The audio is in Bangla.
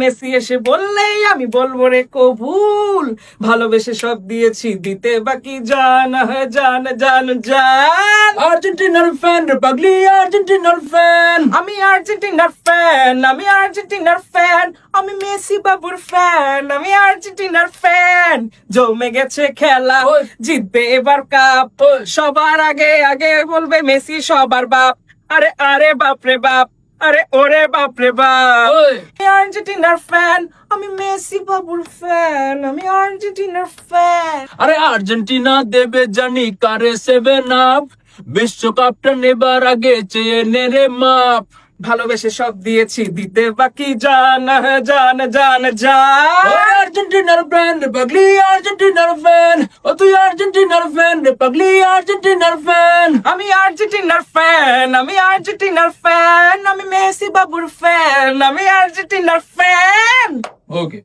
মেসি এসে বললেই আমি বলবো রে কবুল, ভালোবেসে সব দিয়েছি, দিতে বাকি জান হ্যাঁ জান জান জান। আর্জেন্টিনার ফ্যান রে পাগলি, আর্জেন্টিনার ফ্যান। আমি আর্জেন্টিনার ফ্যান, আমি আর্জেন্টিনার ফ্যান, আমি মেসি বাবুর ফ্যান, আমি আর্জেন্টিনার ফ্যান। জমে গেছে খেলা, ওই। জিতবে এবার কাপ, ওই। সবার আগে আগে বলবে মেসি সবার বাপ। আরে আরে বাপ রে বাপ, আরে ওরে বাপ রে বাপ। ওই। আমি আর্জেন্টিনার ফ্যান, আমি মেসি বাবুর ফ্যান, আমি আর্জেন্টিনার ফ্যান। আরে আর্জেন্টিনা দেবে জানি কারে 7 আপ, বিশ্বকাপটা নেবার আগে চেয়ে নে রে মাপ। ভালোবেসে সব দিয়েছি, দিতে বাকি জান হ্যাঁ জান জান ওই জান। আর্জেন্টিনার ফ্যান রে পাগলি, আর্জেন্টিনার ফ্যান। ও তুই আর্জেন্টিনার ফ্যান রে পাগলি, আর্জেন্টিনার ফ্যান। আমি আর্জেন্টিনার ফ্যান, আমি আর্জেন্টিনার ফ্যান, আমি মেসি বাবুর ফ্যান, আমি আর্জেন্টিনার ফ্যান। ওকে।